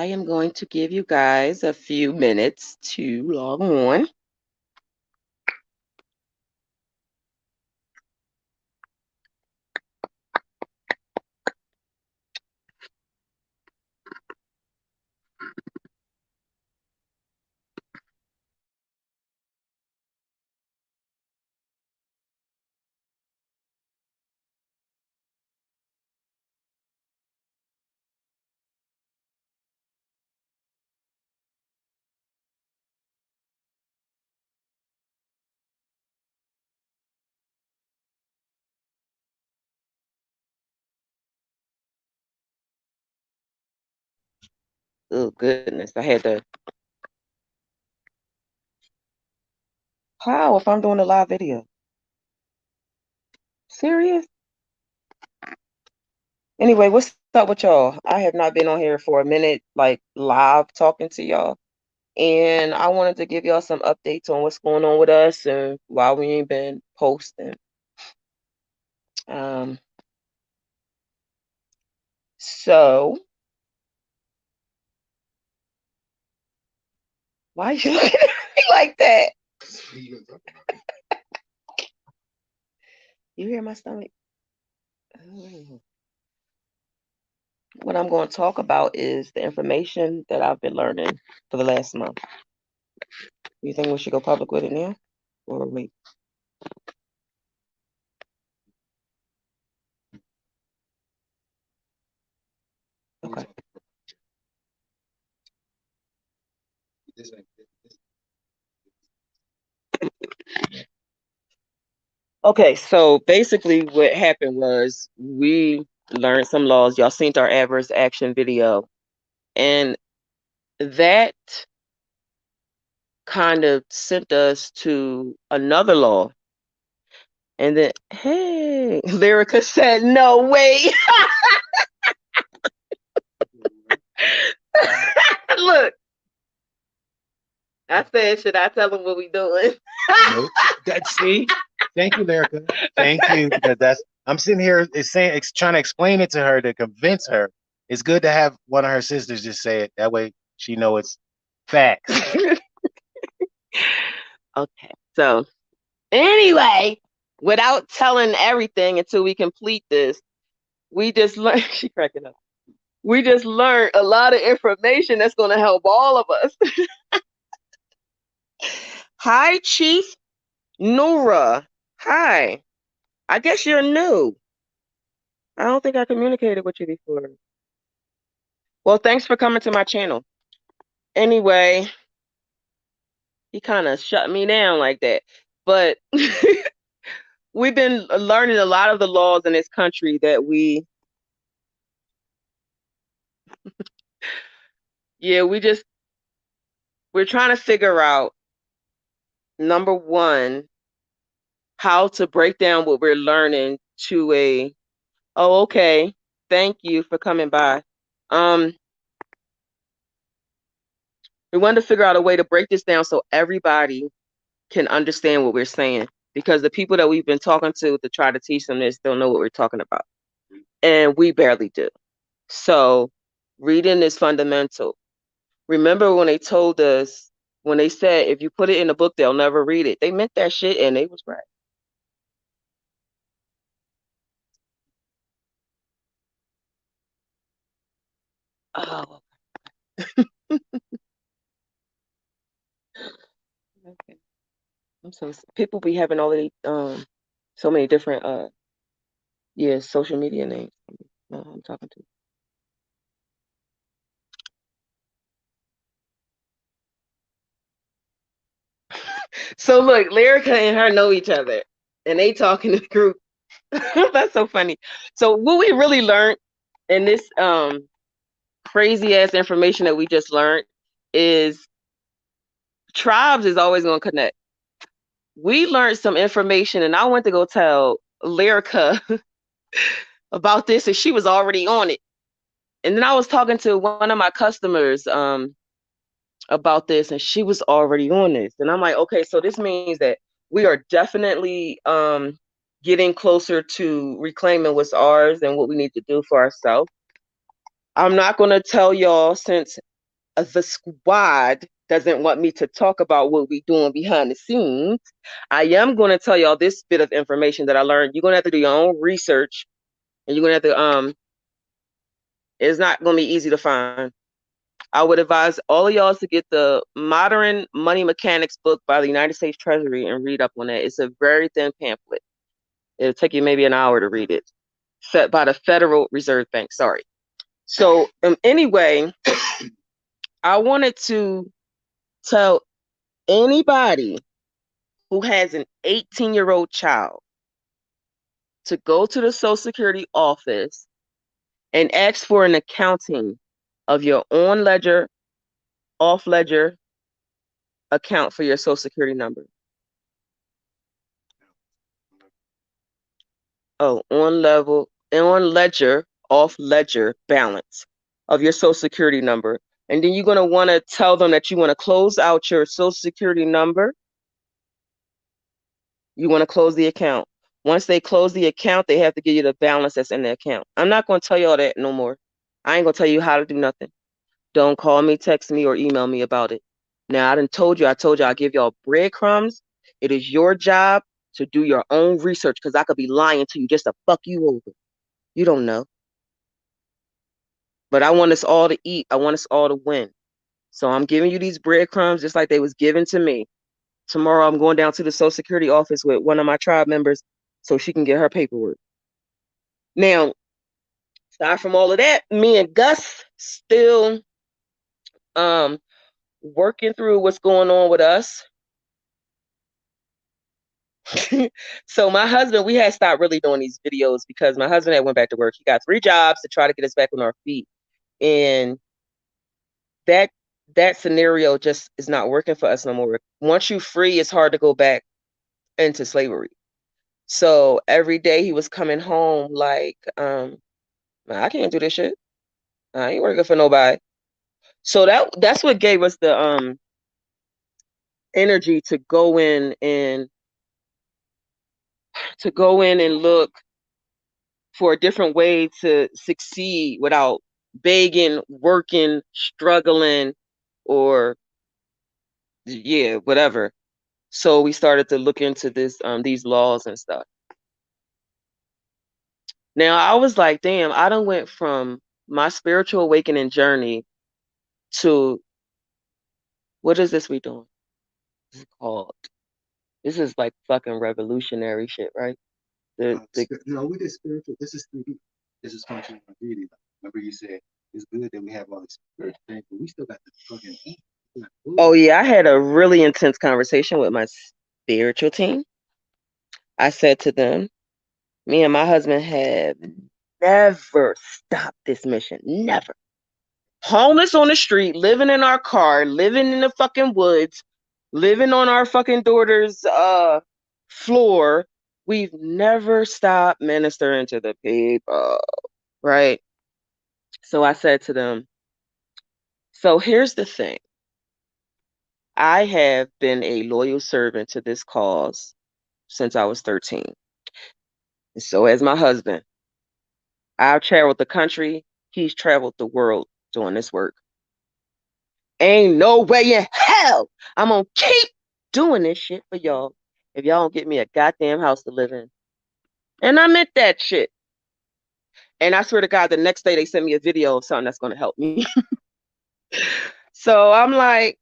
I am going to give you guys a few minutes to log on. Oh, goodness. I had to. How if I'm doing a live video? Serious? Anyway, what's up with y'all? I have not been on here for a minute, like live talking to y'all. And I wanted to give y'all some updates on what's going on with us and why we ain't been posting. Um, so why you looking at me like that? You hear my stomach? Oh. What I'm going to talk about is the information that I've been learning for the last month. You think we should go public with it now? Or wait? Okay. Okay, so basically what happened was we learned some laws. Y'all seen our adverse action video. And that kind of sent us to another law. And then, hey, Lyrica said, no, wait. Look, I said, should I tell them what we doing? Nope. See, thank you, Lyrica. Thank you, because I'm sitting here trying to explain it to her to convince her. It's good to have one of her sisters just say it. That way she know it's facts. Okay, so anyway, without telling everything until we complete this, we just learned, she cracking up. We just learned a lot of information that's going to help all of us. Hi, Chief Nura. Hi. I guess you're new. I don't think I communicated with you before. Well, thanks for coming to my channel. Anyway, he kind of shut me down like that. But we've been learning a lot of the laws in this country that we're trying to figure out, number one, how to break down what we're learning to oh, okay, thank you for coming by. We wanted to figure out a way to break this down so everybody can understand what we're saying, because the people that we've been talking to try to teach them this don't know what we're talking about, and we barely do. So reading is fundamental. Remember when they told us, when they said if you put it in a book they'll never read it, they meant that shit, and they was right. Oh, okay. I'm so people be having all these so many different social media names. I'm talking to. So look, Lyrica and her know each other, and they talk in the group. That's so funny. So what we really learned in this crazy ass information that we just learned is tribes is always going to connect. We learned some information, and I went to go tell Lyrica about this, and she was already on it. And then I was talking to one of my customers about this, and she was already on this. And I'm like, okay, so this means that we are definitely getting closer to reclaiming what's ours and what we need to do for ourselves. I'm not going to tell y'all, since the squad doesn't want me to talk about what we're doing behind the scenes, I am going to tell y'all this bit of information that I learned. You're going to have to do your own research, and you're going to have to it's not going to be easy to find. I would advise all of y'all to get the Modern Money Mechanics book by the United States Treasury and read up on that. It's a very thin pamphlet. It'll take you maybe an hour to read it. Set by the Federal Reserve Bank. Sorry. So anyway, I wanted to tell anybody who has an 18-year-old child to go to the Social Security office and ask for an accounting of your on ledger, off ledger account for your Social Security number. Oh, on ledger, off ledger balance of your Social Security number. And then you're going to want to tell them that you want to close out your Social Security number. You want to close the account. Once they close the account, they have to give you the balance that's in the account. I'm not going to tell you all that no more. I ain't going to tell you how to do nothing. Don't call me, text me, or email me about it. Now, I told you I'll give y'all breadcrumbs. It is your job to do your own research because I could be lying to you just to fuck you over. You don't know. But I want us all to eat. I want us all to win. So I'm giving you these breadcrumbs just like they was given to me. Tomorrow I'm going down to the Social Security office with one of my tribe members so she can get her paperwork. Now, aside from all of that, me and Gus still um working through what's going on with us. So my husband, we had stopped really doing these videos because my husband had went back to work. He got 3 jobs to try to get us back on our feet. And that that scenario just is not working for us no more. Once you free, it's hard to go back into slavery. So every day he was coming home like, I can't do this shit. I ain't working for nobody. So that's what gave us the energy to go in and look for a different way to succeed without begging, working, struggling, or yeah, whatever. So we started to look into these laws and stuff. Now I was like, damn, I done went from my spiritual awakening journey to what is this we doing? This is called. This is like fucking revolutionary shit, right? No, we did spiritual. This is 3D. This is functional 3D. Remember you said it's good that we have all these spiritual things, but we still got to fucking eat. Oh yeah, I had a really intense conversation with my spiritual team. I said to them, me and my husband have never stopped this mission. Never. Homeless on the street, living in our car, living in the fucking woods, living on our fucking daughter's floor. We've never stopped ministering to the people, right? So I said to them, so here's the thing. I have been a loyal servant to this cause since I was 13. And so has my husband. I've traveled the country. He's traveled the world doing this work. Ain't no way in hell I'm gonna keep doing this shit for y'all if y'all don't get me a goddamn house to live in. And I meant that shit. And I swear to God, the next day they sent me a video of something that's gonna help me. So I'm like,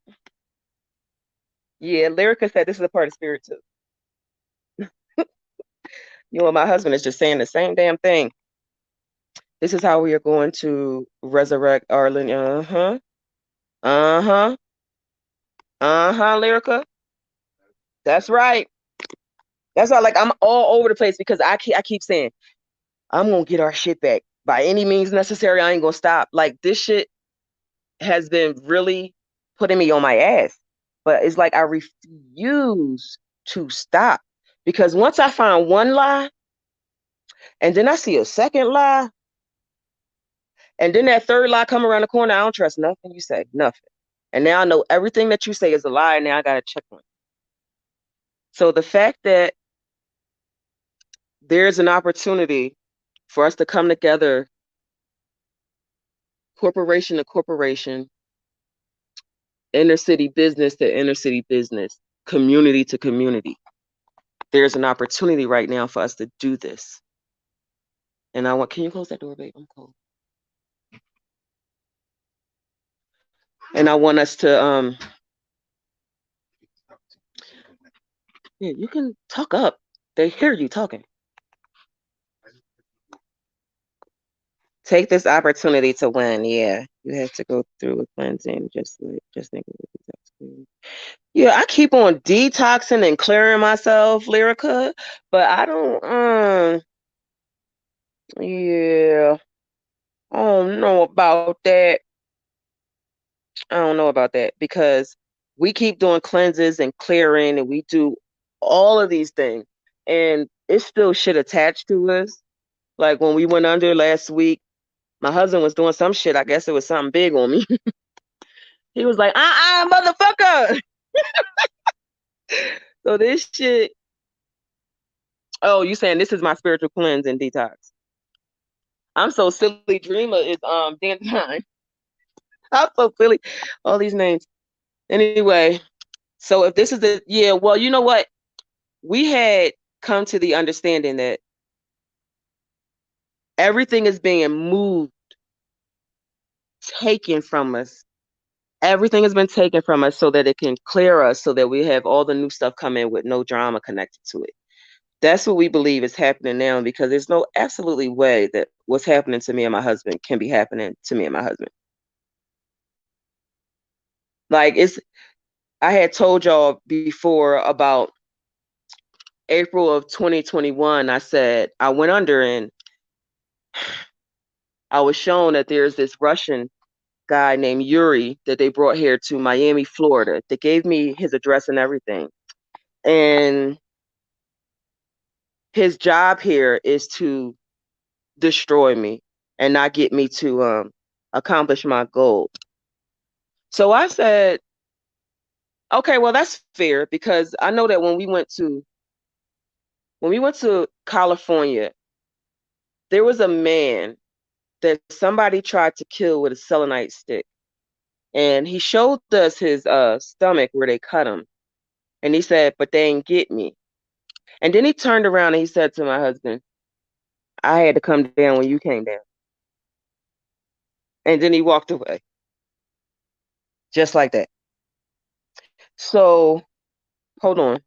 yeah, Lyrica said this is a part of spirit too. You know, my husband is just saying the same damn thing. This is how we are going to resurrect Arlen. Uh-huh. Uh-huh. Uh-huh, Lyrica. That's right. That's why, like, I'm all over the place because I keep saying, I'm gonna get our shit back by any means necessary. I ain't gonna stop. Like, this shit has been really putting me on my ass. But it's like I refuse to stop. Because once I find one lie, and then I see a second lie, and then that third lie come around the corner, I don't trust nothing you say. Nothing. And now I know everything that you say is a lie, and now I gotta check on it. So the fact that there's an opportunity for us to come together, corporation to corporation, inner city business to inner city business, community to community. There's an opportunity right now for us to do this. And I want, can you close that door, babe? I'm cold. And I want us to, yeah, you can talk up. They hear you talking. Take this opportunity to win. Yeah, you have to go through a cleansing, just think of it. Yeah, I keep on detoxing and clearing myself, Lyrica, but I don't. Yeah, I don't know about that. I don't know about that because we keep doing cleanses and clearing, and we do all of these things, and it's still shit attached to us. Like when we went under last week, my husband was doing some shit. I guess it was something big on me. He was like, motherfucker. So this shit. Oh, you saying this is my spiritual cleanse and detox? I'm so silly. Dreamer is Dandelion. I'm so silly. All these names. Anyway, so if this is the yeah, well, you know what? We had come to the understanding that everything is being moved, taken from us. Everything has been taken from us so that it can clear us, so that we have all the new stuff come in with no drama connected to it. That's what we believe is happening now because there's no absolutely way that what's happening to me and my husband can be happening to me and my husband. Like I had told y'all before about April of 2021, I said I went under and I was shown that there's this Russian guy named Yuri that they brought here to Miami, Florida. They gave me his address and everything. And his job here is to destroy me and not get me to accomplish my goal. So I said, okay, well that's fair because I know that when we went to California, there was a man that somebody tried to kill with a selenite stick. And he showed us his stomach where they cut him. And he said, but they ain't get me. And then he turned around and he said to my husband, I had to come down when you came down. And then he walked away. Just like that. So hold on.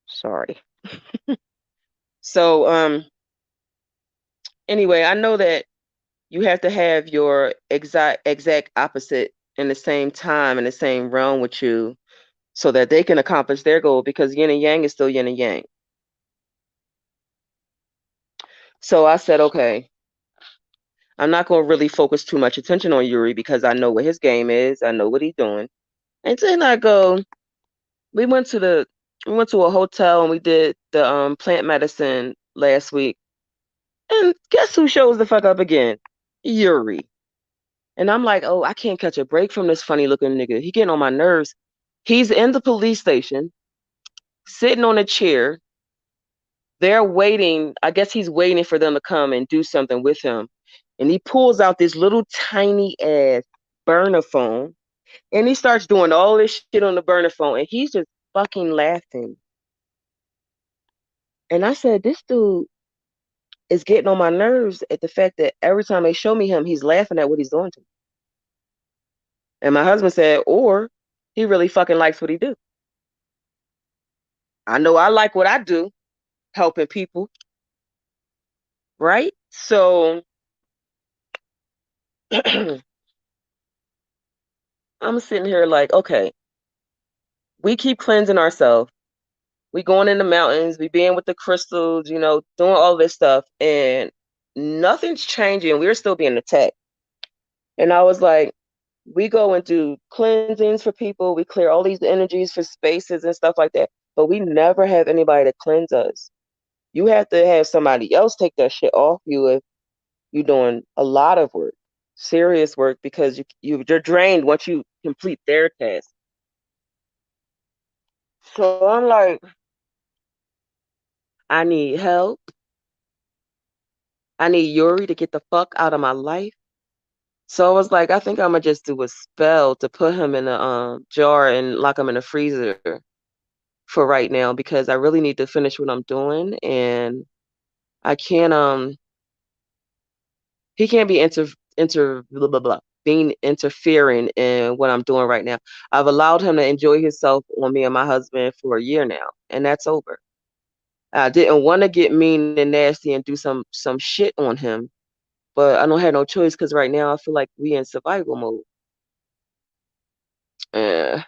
Sorry. So anyway, I know that you have to have your exact opposite in the same time in the same realm with you so that they can accomplish their goal because yin and yang is still yin and yang. So I said, okay, I'm not going to really focus too much attention on Yuri because I know what his game is. I know what he's doing. And then I go, we went to the we went to a hotel and we did the plant medicine last week. And guess who shows the fuck up again? Yuri. And I'm like, oh, I can't catch a break from this funny looking nigga. He getting on my nerves. He's in the police station, sitting on a chair. They're waiting. I guess he's waiting for them to come and do something with him. And he pulls out this little tiny ass burner phone and he starts doing all this shit on the burner phone and he's just fucking laughing. And I said, this dude is getting on my nerves at the fact that every time they show me him, he's laughing at what he's doing to me. And my husband said, or he really fucking likes what he do. I know I like what I do, helping people, right? So I'm sitting here like, okay, we keep cleansing ourselves. We going in the mountains, we being with the crystals, doing all this stuff, and nothing's changing. We're still being attacked. And I was like, we go and do cleansings for people. We clear all these energies for spaces and stuff like that. But we never have anybody to cleanse us. You have to have somebody else take that shit off you if you're doing a lot of work, serious work, because you're drained once you complete their task. So I'm like, I need help. I need Yuri to get the fuck out of my life. So I was like, I think I'm gonna just do a spell to put him in a jar and lock him in a freezer for right now because I really need to finish what I'm doing and I can't he can't be blah blah blah being interfering in what I'm doing right now. I've allowed him to enjoy himself on me and my husband for a year now, and that's over. I didn't want to get mean and nasty and do some shit on him, but I don't have no choice because right now I feel like we in survival mode. Uh,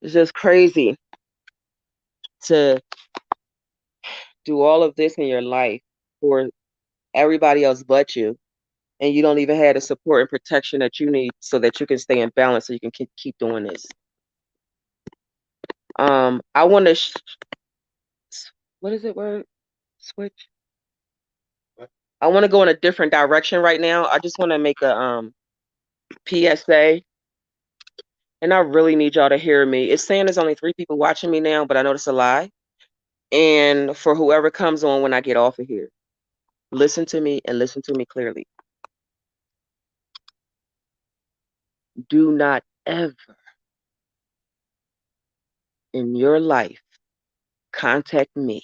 it's just crazy to do all of this in your life for everybody else but you, and you don't even have the support and protection that you need so that you can stay in balance so you can keep doing this. I want to what is it word switch? I want to go in a different direction right now. I just want to make a PSA, and I really need y'all to hear me. It's saying there's only 3 people watching me now, but I know it's a lie. And for whoever comes on when I get off of here, listen to me and listen to me clearly. Do not ever in your life contact me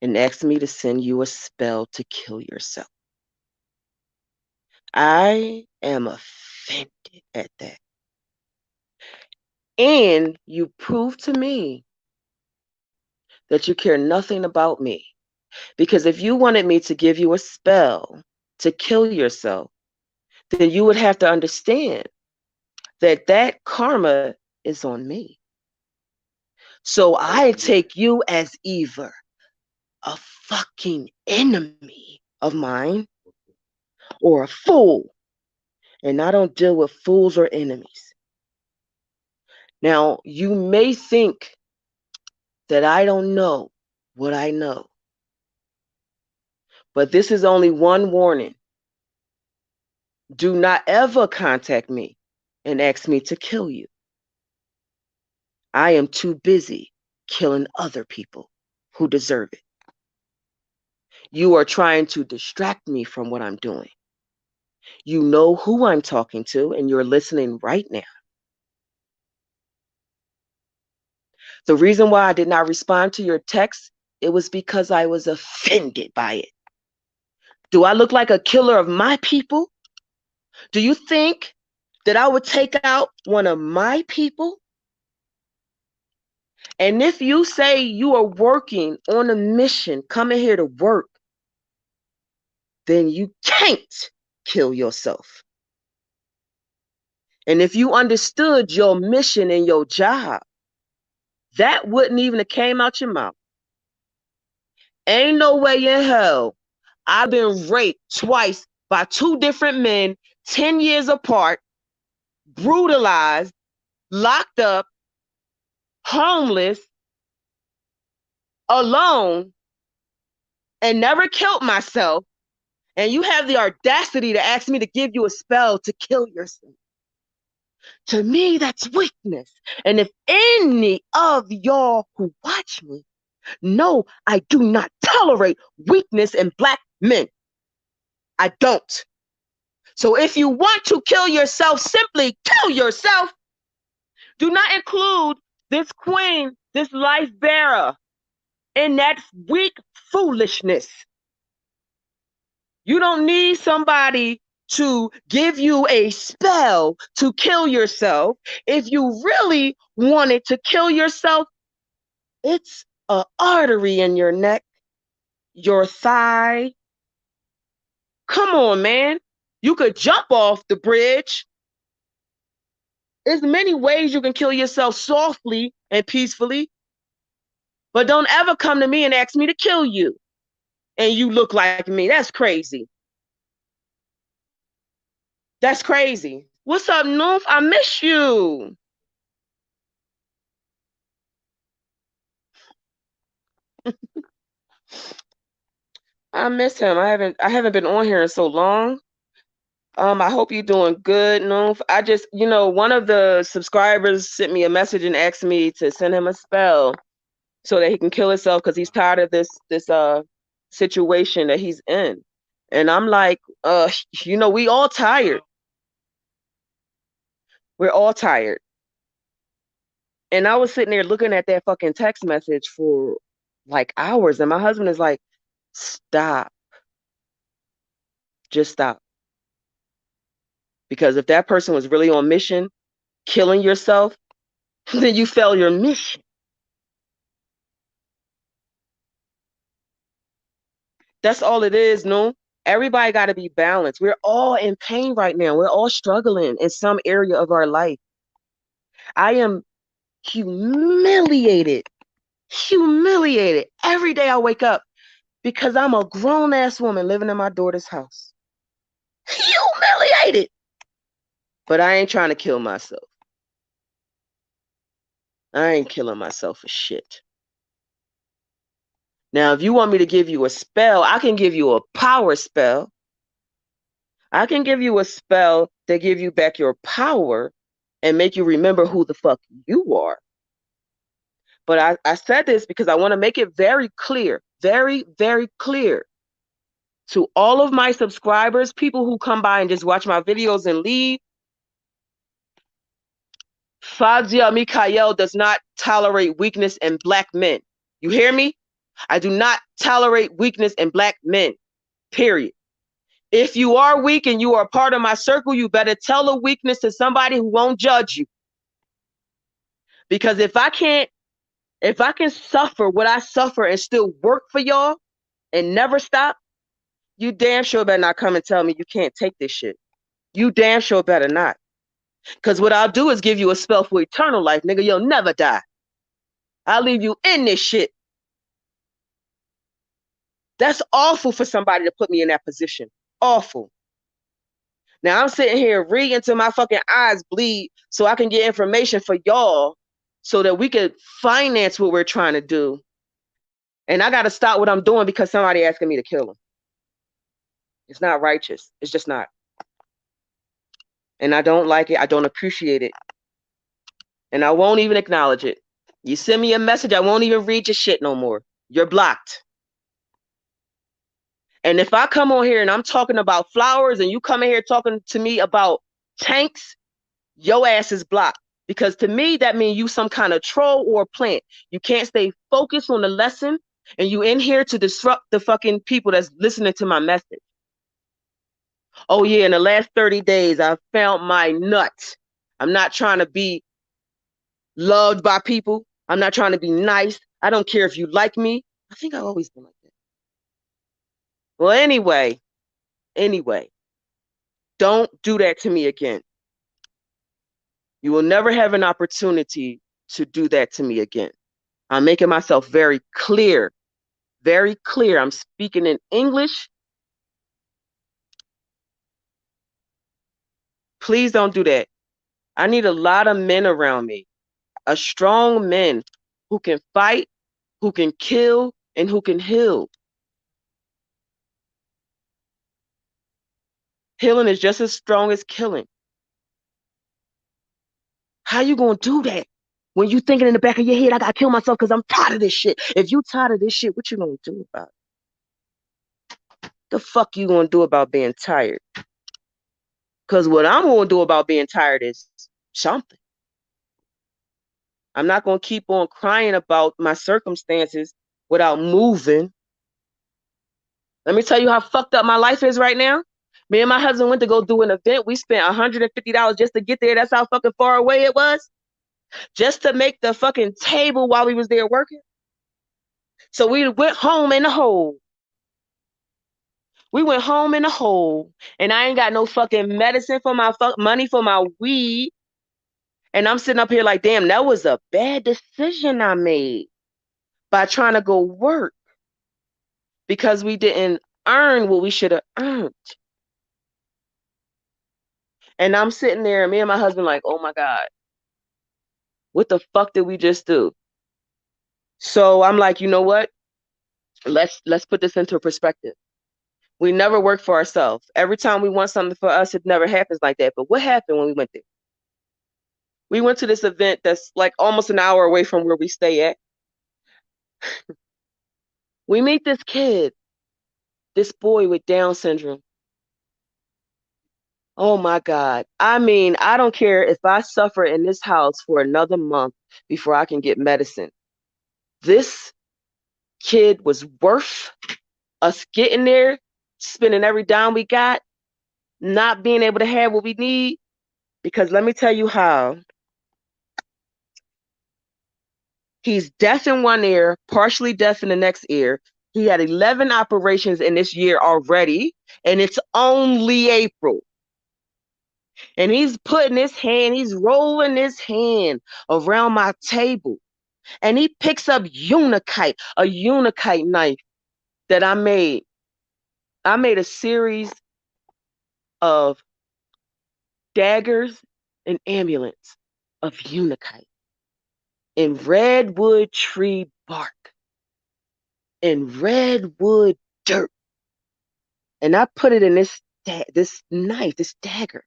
and ask me to send you a spell to kill yourself. I am offended at that. And you prove to me that you care nothing about me. Because if you wanted me to give you a spell to kill yourself, then you would have to understand that that karma is on me. So I take you as either a fucking enemy of mine or a fool. And I don't deal with fools or enemies. Now, you may think that I don't know what I know, but this is only one warning. Do not ever contact me and ask me to kill you. I am too busy killing other people who deserve it. You are trying to distract me from what I'm doing. You know who I'm talking to, and you're listening right now. The reason why I did not respond to your text, it was because I was offended by it. Do I look like a killer of my people? Do you think that I would take out one of my people? And if you say you are working on a mission, coming here to work, then you can't kill yourself. And if you understood your mission and your job, that wouldn't even have came out your mouth. Ain't no way in hell I've been raped twice by 2 different men, 10 years apart, brutalized, locked up, homeless, alone, and never killed myself. And you have the audacity to ask me to give you a spell to kill yourself. To me, that's weakness. And if any of y'all who watch me know I do not tolerate weakness in Black men, I don't. So if you want to kill yourself, simply kill yourself. Do not include this queen, this life bearer, in that weak foolishness. You don't need somebody to give you a spell to kill yourself. If you really wanted to kill yourself, it's an artery in your neck, your thigh. Come on, man. You could jump off the bridge. There's many ways you can kill yourself softly and peacefully, but don't ever come to me and ask me to kill you. And you look like me. That's crazy. That's crazy. What's up, North? I miss you. I miss him. I haven't been on here in so long. I hope you're doing good, Noof. I just, one of the subscribers sent me a message and asked me to send him a spell so that he can kill himself because he's tired of this situation that he's in. And I'm like, we all tired. We're all tired. And I was sitting there looking at that fucking text message for like hours, and my husband is like, stop, just stop. Because if that person was really on mission, killing yourself, then you fail your mission. That's all it is, no? Everybody got to be balanced. We're all in pain right now. We're all struggling in some area of our life. I am humiliated, humiliated every day I wake up because I'm a grown ass woman living in my daughter's house. Humiliated. But I ain't trying to kill myself. I ain't killing myself for shit. Now, if you want me to give you a spell, I can give you a power spell. I can give you a spell that give you back your power and make you remember who the fuck you are. But I said this because I want to make it very clear, very, very clear to all of my subscribers, people who come by and just watch my videos and leave. Fadzia Mikael does not tolerate weakness in black men. You hear me? I do not tolerate weakness in black men, period. If you are weak and you are part of my circle, you better tell a weakness to somebody who won't judge you. Because if I can suffer what I suffer and still work for y'all and never stop, you damn sure better not come and tell me you can't take this shit. You damn sure better not. Because what I'll do is give you a spell for eternal life, nigga. You'll never die. I'll leave you in this shit. That's awful for somebody to put me in that position. Awful. Now I'm sitting here reading until my fucking eyes bleed so I can get information for y'all so that we could finance what we're trying to do. And I got to stop what I'm doing because somebody asking me to kill him. It's not righteous. It's just not. And I don't like it. I don't appreciate it. And I won't even acknowledge it. You send me a message, I won't even read your shit no more. You're blocked. And if I come on here and I'm talking about flowers and you come in here talking to me about tanks, your ass is blocked. Because to me, that means you some kind of troll or plant. You can't stay focused on the lesson and you in here to disrupt the fucking people that's listening to my message. Oh yeah, in the last 30 days, I found my nut. I'm not trying to be loved by people. I'm not trying to be nice. I don't care if you like me. I think I've always been like that. Well, anyway, don't do that to me again. You will never have an opportunity to do that to me again. I'm making myself very clear, very clear. I'm speaking in English. Please don't do that. I need a lot of men around me, a strong men who can fight, who can kill, and who can heal. Healing is just as strong as killing. How you gonna do that? When you thinking in the back of your head, I gotta kill myself because I'm tired of this shit. If you tired of this shit, what you gonna do about it? The fuck you gonna do about being tired? Because what I'm gonna do about being tired is something. I'm not gonna keep on crying about my circumstances without moving. Let me tell you how fucked up my life is right now. Me and my husband went to go do an event. We spent $150 just to get there. That's how fucking far away it was. Just to make the fucking table while we was there working. So we went home in a hole. We went home in a hole, and I ain't got no fucking medicine for my money for my weed. And I'm sitting up here like, damn, that was a bad decision I made by trying to go work because we didn't earn what we should have earned. And I'm sitting there, me and my husband, like, oh my God, what the fuck did we just do? So I'm like, you know what? Let's put this into perspective. We never work for ourselves. Every time we want something for us, it never happens like that. But what happened when we went there? We went to this event that's like almost an hour away from where we stay at. We meet this kid, this boy with Down syndrome. Oh my God. I mean, I don't care if I suffer in this house for another month before I can get medicine. This kid was worth us getting there, spending every dime we got, not being able to have what we need. Because let me tell you how. He's deaf in one ear, partially deaf in the next ear. He had 11 operations in this year already, and it's only April. And he's putting his hand, he's rolling his hand around my table. And he picks up a unikite knife that I made. I made a series of daggers and amulets of unikite in redwood tree bark and redwood dirt. And I put it in this knife, this dagger.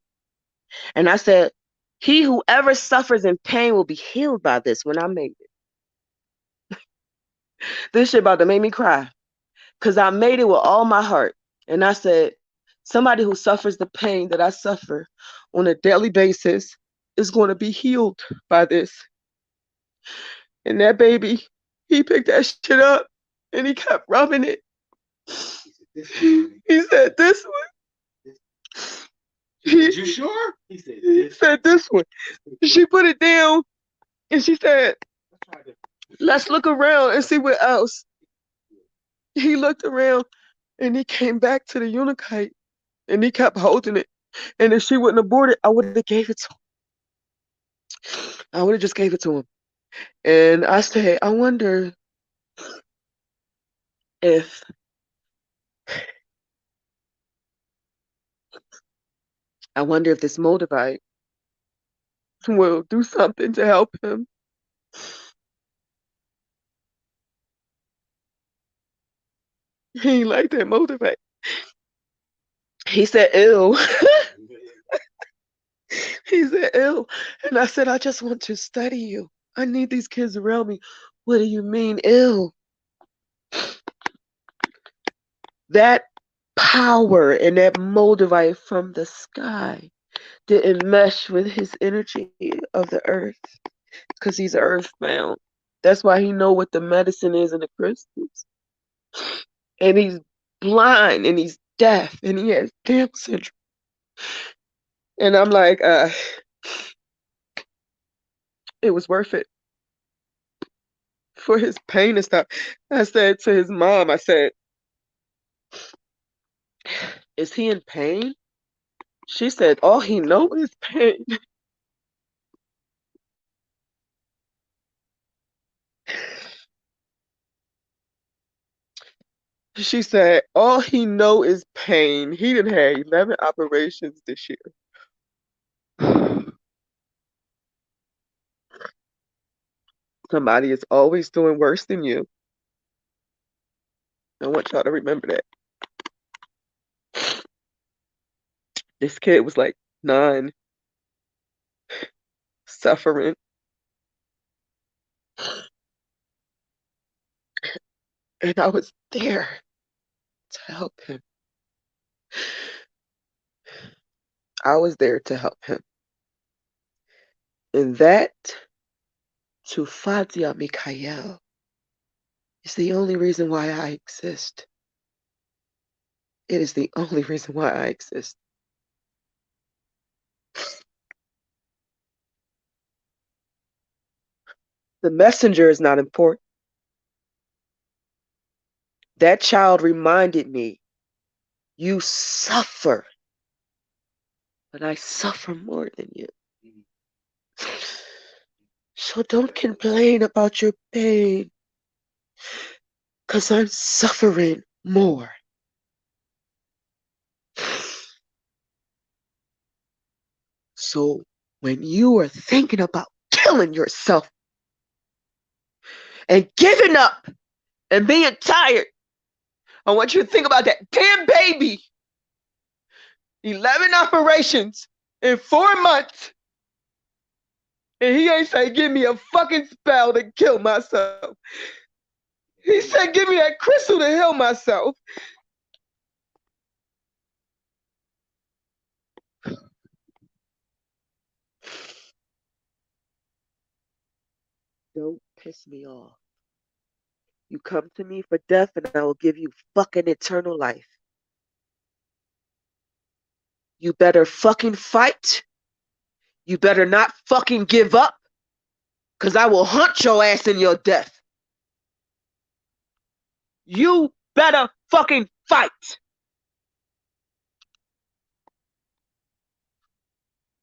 And I said, he who ever suffers in pain will be healed by this when I made it. This shit about to make me cry. Because I made it with all my heart. And I said, somebody who suffers the pain that I suffer on a daily basis is going to be healed by this. And that baby, he picked that shit up and he kept rubbing it. He said, this one. You sure? He said, this one. She put it down and she said, let's look around and see what else. He looked around and he came back to the unikite and he kept holding it. And if she wouldn't have bought it, I would have gave it to him. I would have just gave it to him. And I said, if I wonder if this moldavite will do something to help him. He ain't like that moldavite. He said, ew. He said, ew. And I said, I just want to study you. I need these kids around me. What do you mean, ew? That power and that moldavite from the sky didn't mesh with his energy of the earth because he's earthbound. That's why he know what the medicine is in the crystals. And he's blind and he's deaf and he has Down syndrome. And I'm like, it was worth it for his pain and stuff. I said to his mom, I said, is he in pain? She said, all he knows is pain. She said, all he know is pain. He done had 11 operations this year. Somebody is always doing worse than you. I want y'all to remember that. This kid was like 9, suffering. And I was there to help him. I was there to help him. And that, to Fadia Mikhail, is the only reason why I exist. It is the only reason why I exist. The messenger is not important. That child reminded me, you suffer, but I suffer more than you. So don't complain about your pain, because I'm suffering more. So when you are thinking about killing yourself and giving up and being tired, I want you to think about that damn baby. 11 operations in 4 months. And he ain't say, give me a fucking spell to kill myself. He said, give me that crystal to heal myself. Don't piss me off. You come to me for death and I will give you fucking eternal life. You better fucking fight. You better not fucking give up, because I will hunt your ass in your death. You better fucking fight.